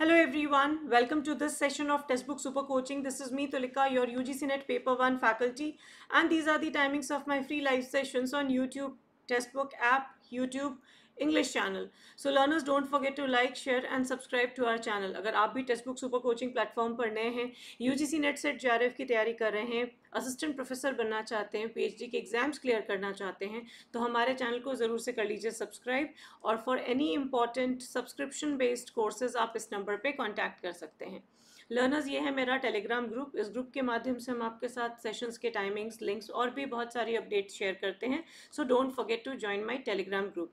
Hello everyone, welcome to this session of Textbook Super Coaching. This is me Tulika, your UGC NET Paper 1 faculty, and these are the timings of my free live sessions on YouTube, Textbook app, YouTube, English channel. So learners, don't forget to like, share and subscribe to our channel. अगर आप भी text book super coaching platform पर नए हैं, UGC net set JRF की तैयारी कर रहे हैं, असिस्टेंट प्रोफेसर बनना चाहते हैं, पीएचडी के एग्जाम्स क्लियर करना चाहते हैं, तो हमारे चैनल को ज़रूर से कर लीजिए सब्सक्राइब। और for any important subscription based courses आप इस नंबर पे कांटेक्ट कर सकते हैं। लर्नर्स, ये है मेरा टेलीग्राम ग्रुप। इस ग्रुप के माध्यम से हम आपके साथ सेशंस के टाइमिंग्स, लिंक्स और भी बहुत सारी अपडेट्स शेयर करते हैं। So don't forget to join my Telegram group.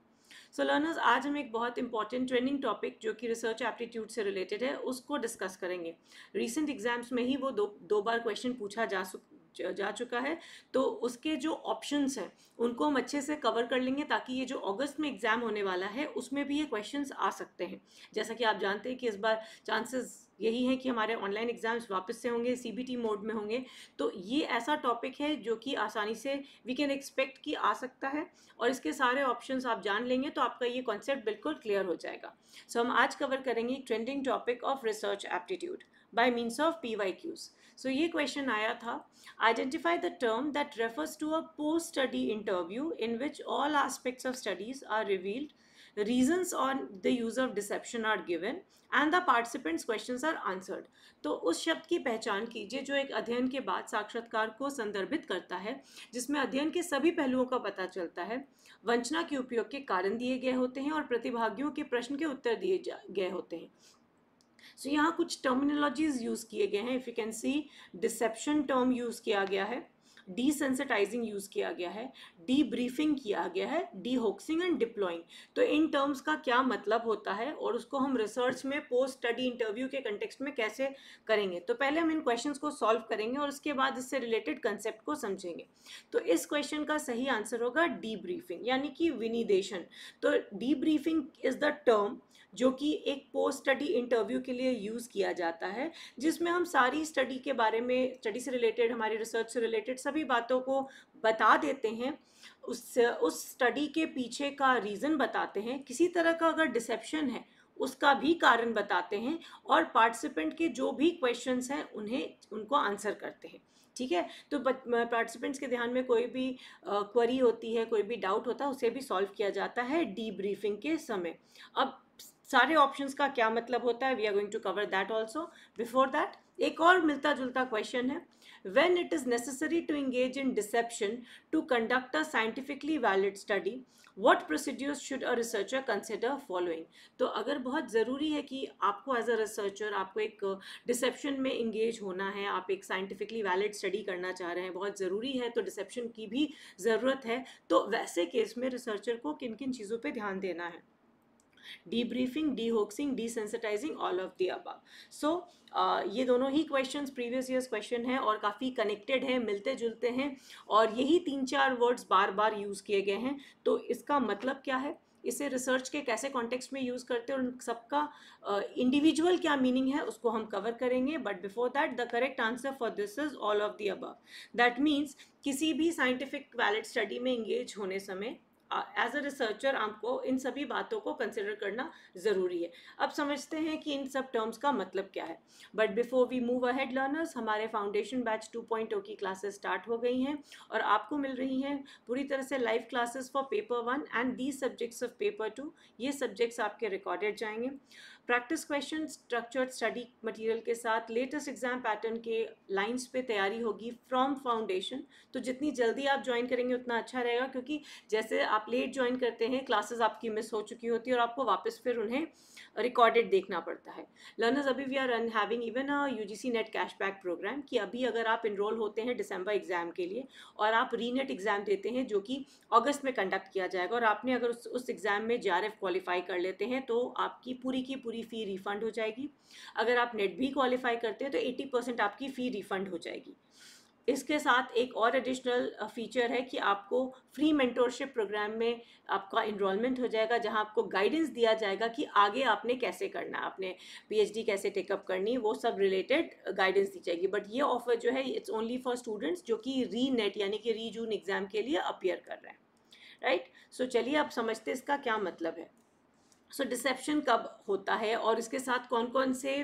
So learners, आज हम एक बहुत इंपॉर्टेंट ट्रेंडिंग टॉपिक जो कि रिसर्च एप्टीट्यूड से रिलेटेड है उसको डिस्कस करेंगे। रिसेंट एग्जाम्स में ही वो दो बार क्वेश्चन पूछा जा चुका है, तो उसके जो ऑप्शंस हैं उनको हम अच्छे से कवर कर लेंगे ताकि ये जो अगस्त में एग्जाम होने वाला है उसमें भी ये क्वेश्चंस आ सकते हैं। जैसा कि आप जानते हैं कि इस बार चांसेस यही है कि हमारे ऑनलाइन एग्जाम्स वापस से होंगे, सीबीटी मोड में होंगे, तो ये ऐसा टॉपिक है जो कि आसानी से वी कैन एक्सपेक्ट कि आ सकता है, और इसके सारे ऑप्शंस आप जान लेंगे तो आपका ये कॉन्सेप्ट बिल्कुल क्लियर हो जाएगा। सो हम आज कवर करेंगे trending topic of research aptitude by means of PYQs। So ये क्वेश्चन आया था, identify the term that refers to a post study interview in which all aspects of studies are revealed, reasons on the use of deception are given and the participants questions are answered। तो उस शब्द की पहचान कीजिए जो एक अध्ययन के बाद साक्षात्कार को संदर्भित करता है, जिसमें अध्ययन के सभी पहलुओं का पता चलता है, वंचना के उपयोग के कारण दिए गए होते हैं और प्रतिभागियों के प्रश्न के उत्तर दिए गए होते हैं। सो यहाँ कुछ टर्मिनोलॉजीज यूज किए गए हैं। If you can see, deception term use किया गया है, डीसेंसिटाइजिंग यूज किया गया है, डी ब्रीफिंग किया गया है, डी होक्सिंग एंड डिप्लॉइंग। तो इन टर्म्स का क्या मतलब होता है और उसको हम रिसर्च में पोस्ट स्टडी इंटरव्यू के कंटेक्स्ट में कैसे करेंगे, तो पहले हम इन क्वेश्चंस को सॉल्व करेंगे और उसके बाद इससे रिलेटेड कंसेप्ट को समझेंगे। तो इस क्वेश्चन का सही आंसर होगा डी ब्रीफिंग, यानी कि विनिदेशन। तो debriefing is the term जो कि एक पोस्ट स्टडी इंटरव्यू के लिए यूज़ किया जाता है, जिसमें हम सारी स्टडी के बारे में, स्टडी से रिलेटेड, हमारी रिसर्च से रिलेटेड सभी बातों को बता देते हैं, उस स्टडी के पीछे का रीज़न बताते हैं, किसी तरह का अगर डिसेप्शन है उसका भी कारण बताते हैं, और पार्टिसिपेंट के जो भी क्वेश्चंस हैं उनको आंसर करते हैं। ठीक है, तो पार्टिसिपेंट्स के ध्यान में कोई भी क्वेरी होती है, कोई भी डाउट होता है, उसे भी सॉल्व किया जाता है डी ब्रीफिंग के समय। अब सारे ऑप्शंस का क्या मतलब होता है, we are going to cover that also. Before that एक और मिलता जुलता क्वेश्चन है, when it is necessary to engage in deception to conduct a scientifically valid study, what procedures should a researcher consider following। तो अगर बहुत ज़रूरी है कि आपको एज अ रिसर्चर आपको एक डिसेप्शन में इंगेज होना है, आप एक साइंटिफिकली वैलिड स्टडी करना चाह रहे हैं, बहुत ज़रूरी है, तो डिसेप्शन की भी ज़रूरत है, तो वैसे केस में रिसर्चर को किन किन चीज़ों पे ध्यान देना है, debriefing, dehoaxing, desensitizing, all of the above। So ये दोनों ही क्वेश्चंस प्रीवियस ईयर्स क्वेश्चन हैं और काफ़ी कनेक्टेड हैं, मिलते जुलते हैं, और यही 3-4 वर्ड्स बार बार यूज़ किए गए हैं। तो इसका मतलब क्या है, इसे रिसर्च के कैसे कॉन्टेक्स्ट में यूज़ करते हैं और उन सबका इंडिविजुअल क्या मीनिंग है उसको हम कवर करेंगे। But before that, the correct answer for this is all of the above. That means किसी भी साइंटिफिक वैलिड स्टडी में इंगेज होने समय एज अ रिसर्चर आपको इन सभी बातों को कंसिडर करना ज़रूरी है। अब समझते हैं कि इन सब टर्म्स का मतलब क्या है। But before we move ahead learners, हमारे फाउंडेशन बैच 2.0 की क्लासेस स्टार्ट हो गई हैं और आपको मिल रही हैं पूरी तरह से live classes for paper 1 and these subjects of paper 2। ये सब्जेक्ट्स आपके रिकॉर्डेड जाएंगे। Practice question, structured study material के साथ लेटेस्ट एग्जाम पैटर्न के लाइंस पे तैयारी होगी फ्रॉम फाउंडेशन। तो जितनी जल्दी आप ज्वाइन करेंगे उतना अच्छा रहेगा, क्योंकि जैसे आप लेट ज्वाइन करते हैं, क्लासेस आपकी मिस हो चुकी होती है और आपको वापस फिर उन्हें रिकॉर्डेड देखना पड़ता है। लर्नर्स, अभी we are having even a UGC NET cashback programme, कि अभी अगर आप इनरोल होते हैं दिसंबर एग्जाम के लिए और आप रीनेट एग्जाम देते हैं जो कि अगस्त में कंडक्ट किया जाएगा, और आपने अगर उस एग्जाम में जेआरएफ क्वालिफाई कर लेते हैं तो आपकी पूरी की पूरी फ़ी रिफंड हो जाएगी। अगर आप नेट भी क्वालिफाई करते हैं तो 80% आपकी फ़ी रिफंड हो जाएगी। इसके साथ एक और एडिशनल फीचर है कि आपको फ्री मेंटोरशिप प्रोग्राम में आपका इनरोलमेंट हो जाएगा, जहां आपको गाइडेंस दिया जाएगा कि आगे आपने कैसे करना है, आपने पीएचडी कैसे टेकअप करनी, वो सब रिलेटेड गाइडेंस दी जाएगी। बट ये ऑफर जो है इट्स ओनली फॉर स्टूडेंट्स जो कि री नेट यानी कि री जून एग्जाम के लिए अपियर कर रहे हैं। राइट, सो चलिए अब समझते हैं इसका क्या मतलब है। सो डिसेप्शन कब होता है और इसके साथ कौन कौन से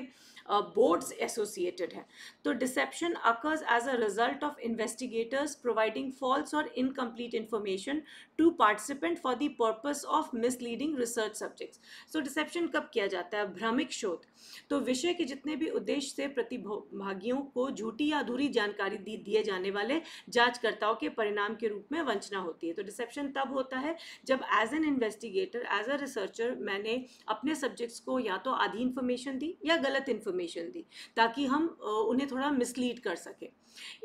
बोर्ड्स एसोसिएटेड हैं? तो deception occurs as a result of investigators providing false or incomplete information to participant for the purpose of misleading research subjects. So deception कब किया जाता है? भ्रमिक शोध। तो विषय के जितने भी उद्देश्य से प्रतिभागियों को झूठी या अधूरी जानकारी दिए जाने वाले जांचकर्ताओं के परिणाम के रूप में वंचना होती है। तो डिसेप्शन तब होता है जब as an investigator, as a researcher, मैंने अपने सब्जेक्ट्स को या तो आधी इन्फॉर्मेशन दी या गलत इन्फॉर्मेशन दी, ताकि हम उन्हें थोड़ा मिसलीड कर सके।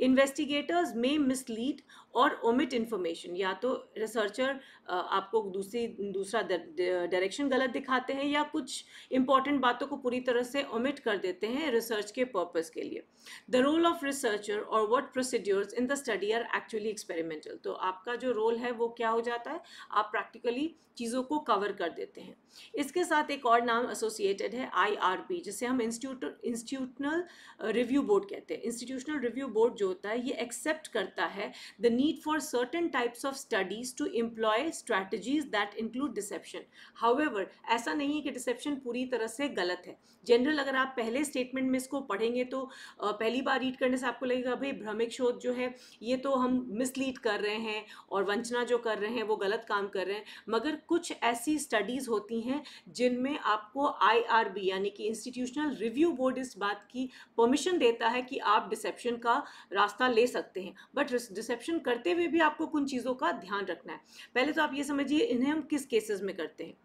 इन्वेस्टिगेटर्स में मिसलीड और ओमिट इन्फॉर्मेशन, या तो रिसर्चर आपको दूसरा डायरेक्शन गलत दिखाते हैं या कुछ इंपॉर्टेंट बातों को पूरी तरह से ओमिट कर देते हैं रिसर्च के पर्पस के लिए। द रोल ऑफ रिसर्चर और what procedures in the study are actually experimental. तो आपका जो रोल है वो क्या हो जाता है? आप प्रैक्टिकली चीज़ों को कवर कर देते हैं। इसके साथ एक और नाम एसोसिएटेड है IRB, जिसे हम इंस्टीट्यूशनल रिव्यू बोर्ड कहते हैं। इंस्टीट्यूशनल रिव्यू बोर्ड जो होता है ये एक्सेप्ट करता है the need for certain types of studies to employ strategies that include deception. However, ऐसा नहीं है कि डिसेप्शन पूरी तरह से गलत है। जनरल अगर आप पहले स्टेटमेंट में इसको पढ़ेंगे तो पहली बार रीड करने से आपको लगेगा भाई भ्रमिक शोध जो है ये तो हम मिसलीड कर रहे हैं और वंचना जो कर रहे हैं वो गलत काम कर रहे हैं। मगर कुछ ऐसी स्टडीज़ होती हैं जिनमें आपको IRB यानी कि इंस्टीट्यूशनल रिव्यू बोर्ड इस बात की परमिशन देता है कि आप डिसेप्शन का रास्ता ले सकते हैं। बट डिसेप्शन करते हुए भी आपको कुछ चीज़ों का ध्यान रखना है। पहले तो आप ये समझिए इन्हें हम किस केसेस में करते हैं।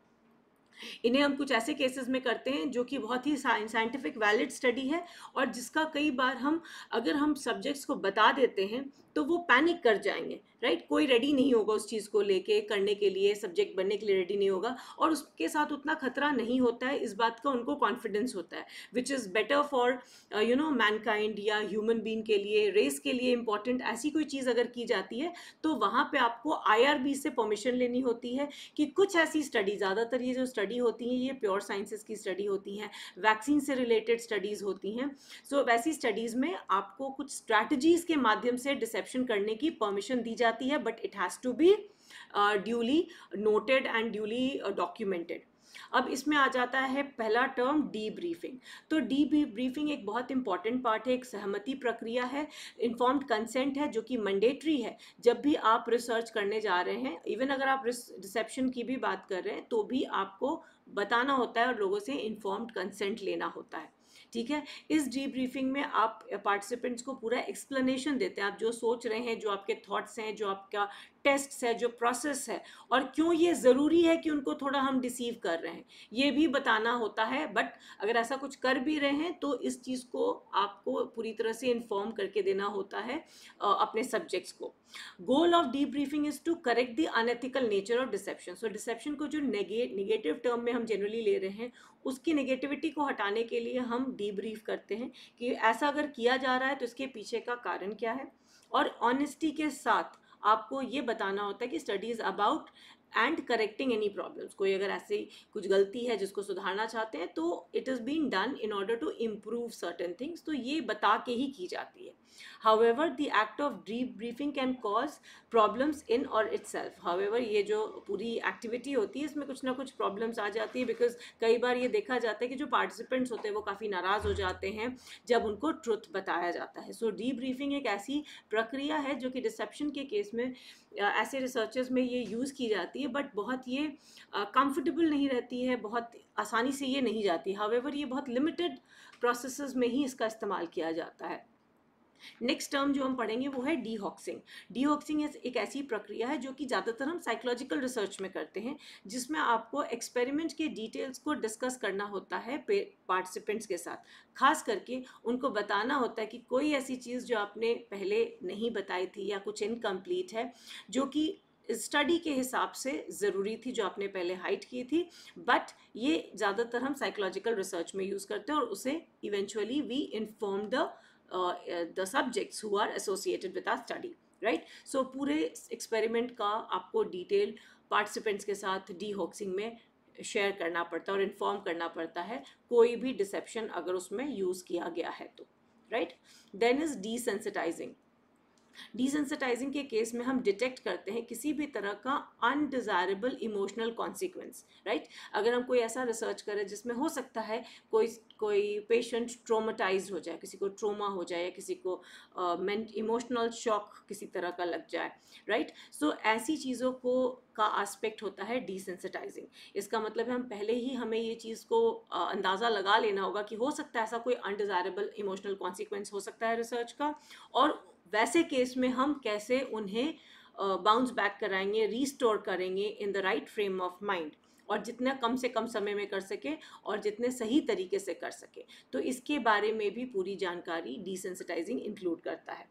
इन्हें हम कुछ ऐसे केसेस में करते हैं जो कि बहुत ही साइंटिफिक वैलिड स्टडी है और जिसका कई बार हम अगर हम सब्जेक्ट्स को बता देते हैं तो वो पैनिक कर जाएंगे, राइट? कोई रेडी नहीं होगा उस चीज़ को लेके करने के लिए, सब्जेक्ट बनने के लिए रेडी नहीं होगा और उसके साथ उतना खतरा नहीं होता है, इस बात का उनको कॉन्फिडेंस होता है, which is better for Mankind या ह्यूमन बीइंग के लिए, रेस के लिए इंपॉर्टेंट ऐसी कोई चीज़ अगर की जाती है तो वहाँ पे आपको IRB से परमिशन लेनी होती है कि कुछ ऐसी स्टडी, ज़्यादातर ये जो स्टडी होती हैं ये प्योर साइंसेस की स्टडी होती हैं, वैक्सीन से रिलेटेड स्टडीज़ होती हैं। सो वैसी स्टडीज़ में आपको कुछ स्ट्रैटेजीज़ के माध्यम से डिसेप्शन करने की परमिशन दी जाती है, but it has to be duly noted and duly documented. अब इसमें आ जाता है पहला टर्म डी ब्रीफिंग। तो डी ब्रीफिंग एक बहुत इंपॉर्टेंट पार्ट है, एक सहमति प्रक्रिया है, इन्फॉर्म्ड कंसेंट है जो कि मैंडेटरी है जब भी आप रिसर्च करने जा रहे हैं। इवन अगर आप रिसेप्शन की भी बात कर रहे हैं तो भी आपको बताना होता है और लोगों से इन्फॉर्म्ड कंसेंट लेना होता है, ठीक है? इस डी ब्रीफिंग में आप पार्टिसिपेंट्स को पूरा एक्सप्लेनेशन देते हैं, आप जो सोच रहे हैं, जो आपके थॉट्स हैं, जो आपका टेस्ट है, जो प्रोसेस है और क्यों ये ज़रूरी है कि उनको थोड़ा हम डिसीव कर रहे हैं ये भी बताना होता है। बट अगर ऐसा कुछ कर भी रहे हैं तो इस चीज़ को आपको पूरी तरह से इन्फॉर्म करके देना होता है अपने सब्जेक्ट्स को। Goal of debriefing is to correct the unethical nature of deception. So deception को जो नेगेटिव टर्म में हम जनरली ले रहे हैं उसकी नेगेटिविटी को हटाने के लिए हम डी ब्रीफ करते हैं कि ऐसा अगर किया जा रहा है तो इसके पीछे का कारण क्या है, और ऑनेस्टी के साथ आपको ये बताना होता है कि studies about and correcting any problems. कोई अगर ऐसी कुछ गलती है जिसको सुधारना चाहते हैं तो it is been done in order to improve certain things, तो ये बता के ही की जाती है। However the act of briefing can cause problems in और इटसेल्फ। हाउएवर ये जो पूरी एक्टिविटी होती है इसमें कुछ ना कुछ प्रॉब्लम्स आ जाती है, बिकॉज कई बार ये देखा जाता है कि जो पार्टिसिपेंट्स होते हैं वो काफ़ी नाराज़ हो जाते हैं जब उनको ट्रुथ बताया जाता है। सो डी ब्रीफिंग एक ऐसी प्रक्रिया है जो कि डिसेप्शन के केस में ऐसे रिसर्चर्स में ये यूज़ की जाती है, बट बहुत ये कंफर्टेबल नहीं रहती है, बहुत आसानी से ये नहीं जाती। हाउएवर ये बहुत लिमिटेड प्रोसेसेस में ही इसका इस्तेमाल किया जाता है। नेक्स्ट टर्म जो हम पढ़ेंगे वो है डीहॉक्सिंग। डीहॉक्सिंग एक ऐसी प्रक्रिया है जो कि ज़्यादातर हम साइकोलॉजिकल रिसर्च में करते हैं, जिसमें आपको एक्सपेरिमेंट के डिटेल्स को डिस्कस करना होता है पार्टिसिपेंट्स के साथ। खास करके उनको बताना होता है कि कोई ऐसी चीज़ जो आपने पहले नहीं बताई थी या कुछ इनकम्प्लीट है जो कि स्टडी के हिसाब से ज़रूरी थी, जो आपने पहले हाइड की थी, बट ये ज़्यादातर हम साइकोलॉजिकल रिसर्च में यूज़ करते हैं और उसे eventually we inform the subjects who are associated with our study, right? So पूरे एक्सपेरिमेंट का आपको डिटेल पार्टिसिपेंट्स के साथ डीहॉक्सिंग में शेयर करना पड़ता है और इन्फॉर्म करना पड़ता है कोई भी डिसेप्शन अगर उसमें यूज़ किया गया है तो, right? Then is desensitising. Desensitising के केस में हम डिटेक्ट करते हैं किसी भी तरह का अनडिजायरेबल इमोशनल कॉन्सिक्वेंस, राइट। अगर हम कोई ऐसा रिसर्च करें जिसमें हो सकता है कोई कोई पेशेंट ट्रोमाटाइज हो जाए, किसी को ट्रोमा हो जाए, या किसी को इमोशनल शॉक किसी तरह का लग जाए, राइट। सो ऐसी चीज़ों को का एस्पेक्ट होता है डिसेंसिटाइजिंग। इसका मतलब है हम पहले ही हमें ये चीज़ को अंदाज़ा लगा लेना होगा कि हो सकता है ऐसा कोई अनडिजायरेबल इमोशनल कॉन्सिक्वेंस हो सकता है रिसर्च का, और वैसे केस में हम कैसे उन्हें बाउंस बैक कराएंगे, रीस्टोर करेंगे in the right frame of mind, और जितना कम से कम समय में कर सके और जितने सही तरीके से कर सके। तो इसके बारे में भी पूरी जानकारी डिसेंसिटाइजिंग इंक्लूड करता है।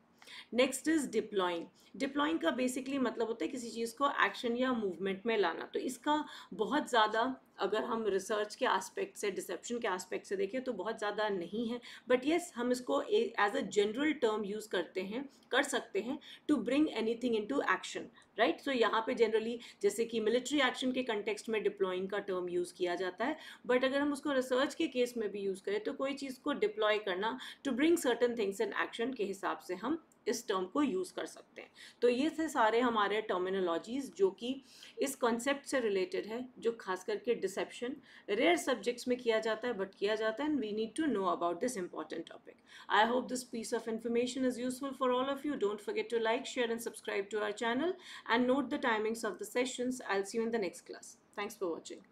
Next is deploying. डिप्लॉइंग का बेसिकली मतलब होता है किसी चीज़ को एक्शन या मूवमेंट में लाना। तो इसका बहुत ज़्यादा, अगर हम रिसर्च के एस्पेक्ट से, डिसेप्शन के एस्पेक्ट से देखें तो बहुत ज़्यादा नहीं है, बट येस हम इसको as a general term use करते हैं, कर सकते हैं, to bring anything into action, right. So यहाँ पे जनरली जैसे कि मिलिट्री एक्शन के कंटेक्स्ट में डिप्लॉइंग का टर्म यूज़ किया जाता है, बट अगर हम उसको रिसर्च के केस में भी यूज़ करें तो कोई चीज़ को डिप्लॉय करना, to bring certain things in action के हिसाब से हम इस टर्म को यूज़ कर सकते हैं। तो ये थे सारे हमारे टर्मिनोलॉजीज जो कि इस कॉन्सेप्ट से रिलेटेड है, जो खास करके डिसेप्शन रेयर सब्जेक्ट्स में किया जाता है, बट किया जाता है, and we need to know about this important topic. I hope this piece of information is useful for all of you. Don't forget to like, share and subscribe to our channel, and note the timings of the sessions. I'll see you in the next class. Thanks for watching.